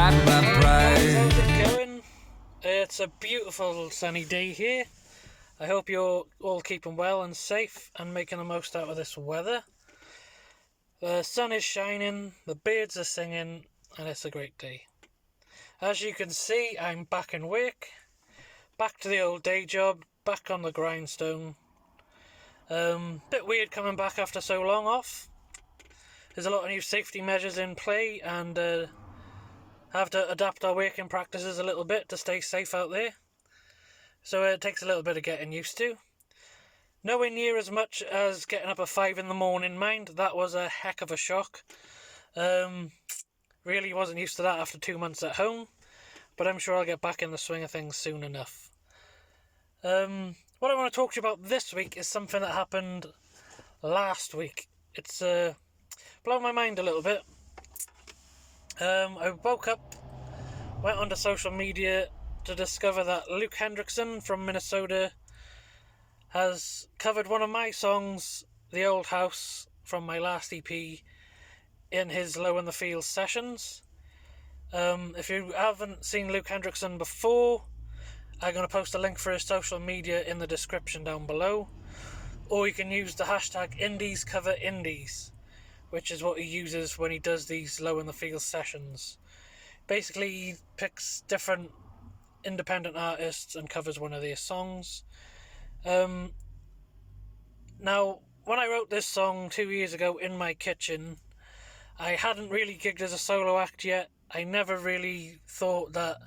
fight my pride. How's it going? It's a beautiful sunny day here. I hope you're all keeping well and safe and making the most out of this weather. The sun is shining, the birds are singing, and it's a great day. As you can see, I'm back in work, back to the old day job, back on the grindstone. Bit weird coming back after so long off. There's a lot of new safety measures in play, and have to adapt our working practices a little bit to stay safe out there. So it takes a little bit of getting used to. Nowhere near as much as getting up at 5 in the morning, mind. That was a heck of a shock. Really wasn't used to that after 2 months at home, but I'm sure I'll get back in the swing of things soon enough. What I want to talk to you about this week is something that happened last week. It's blown my mind a little bit. I woke up, went onto social media to discover that Luke Hendrickson from Minnesota has covered one of my songs, The Old House, from my last EP, in his Low in the Field sessions. If you haven't seen Luke Hendrickson before, I'm going to post a link for his social media in the description down below, or you can use the hashtag IndiesCoverIndies, which is what he uses when he does these Low in the Field sessions. Basically, he picks different independent artists and covers one of their songs. Now, when I wrote this song 2 years ago in my kitchen, I hadn't really gigged as a solo act yet. I never really thought that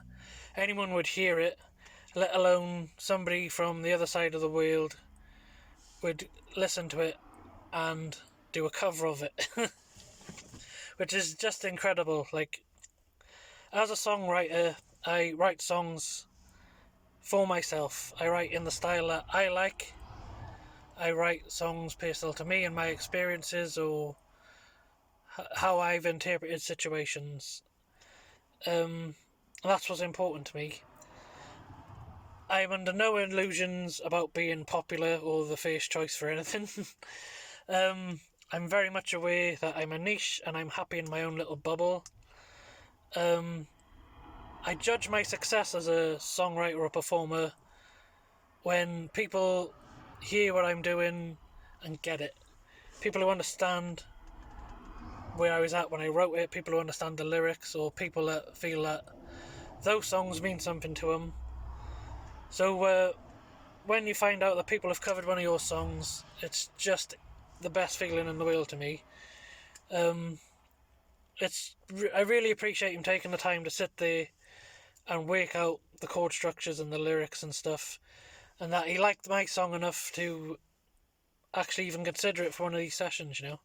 anyone would hear it, let alone somebody from the other side of the world would listen to it and do a cover of it. Which is just incredible. Like, as a songwriter, I write songs for myself. I write in the style that I like. I write songs personal to me and my experiences, or how I've interpreted situations. That's what's important to me. I'm under no illusions about being popular or the first choice for anything. I'm very much aware that I'm a niche and I'm happy in my own little bubble. I judge my success as a songwriter or a performer when people hear what I'm doing and get it. People who understand where I was at when I wrote it, people who understand the lyrics, or people that feel that those songs mean something to them. So when you find out that people have covered one of your songs, it's just the best feeling in the world to me. I really appreciate him taking the time to sit there and work out the chord structures and the lyrics and stuff, and that he liked my song enough to actually even consider it for one of these sessions, you know.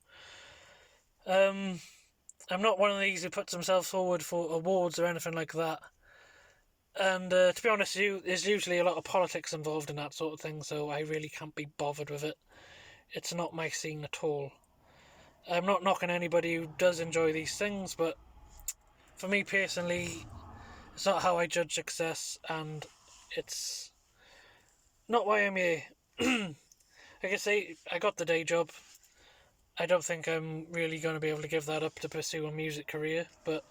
I'm not one of these who puts himself forward for awards or anything like that, and to be honest, there's usually a lot of politics involved in that sort of thing, so I really can't be bothered with it. It's not my scene at all. I'm not knocking anybody who does enjoy these things, but for me personally, it's not how I judge success, and it's not why I'm here. Like I say, I got the day job. I don't think I'm really going to be able to give that up to pursue a music career, but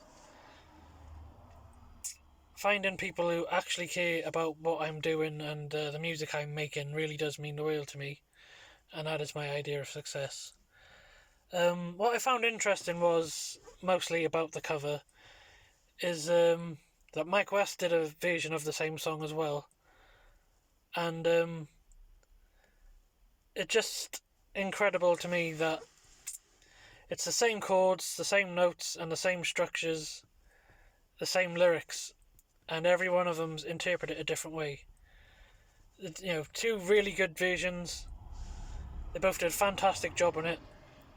finding people who actually care about what I'm doing and the music I'm making really does mean the world to me, and that is my idea of success. What I found interesting was, mostly about the cover, is that Mike West did a version of the same song as well, and it's just incredible to me that it's the same chords, the same notes, and the same structures, the same lyrics, and every one of them's interpreted a different way. Two really good versions. They both did a fantastic job on it,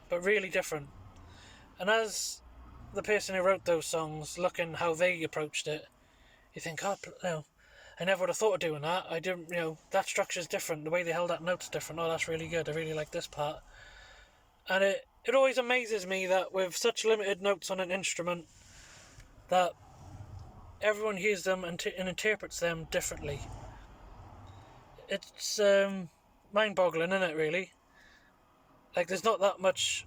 but really different. And as the person who wrote those songs, looking how they approached it, you think, I never would have thought of doing that. I didn't, that structure's different. The way they held that note's different. Oh, that's really good. I really like this part. And it always amazes me that with such limited notes on an instrument, that everyone hears them and interprets them differently. It's mind-boggling, isn't it, really? Like, there's not that much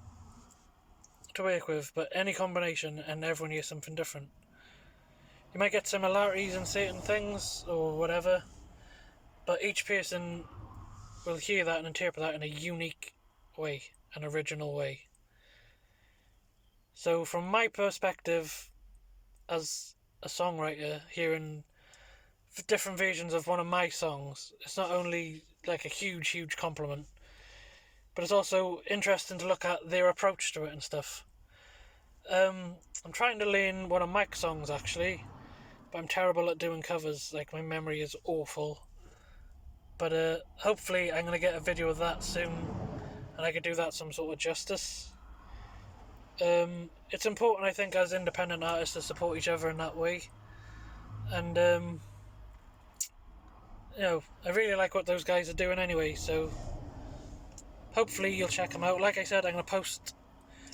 to work with, but any combination and everyone hears something different. You might get similarities in certain things or whatever, but each person will hear that and interpret that in a unique way, an original way. So, from my perspective as a songwriter, hearing different versions of one of my songs, it's not only like a huge compliment, but it's also interesting to look at their approach to it and stuff. I'm trying to learn one of Mike's songs actually, but I'm terrible at doing covers. Like, my memory is awful. But hopefully I'm going to get a video of that soon, and I could do that some sort of justice. It's important, I think, as independent artists to support each other in that way. And, I really like what those guys are doing anyway, so hopefully you'll check them out. Like I said, I'm going to post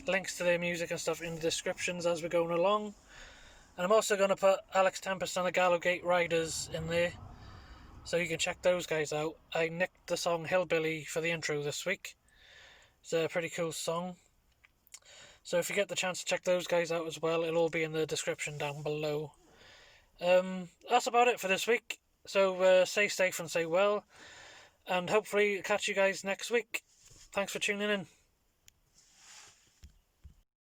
links to their music and stuff in the descriptions as we're going along. And I'm also going to put Alex Tempest and the Gallowgate Riders in there, so you can check those guys out. I nicked the song Hillbilly for the intro this week. It's a pretty cool song. So if you get the chance to check those guys out as well, it'll all be in the description down below. That's about it for this week. So stay safe and stay well, and hopefully catch you guys next week. Thanks for tuning in.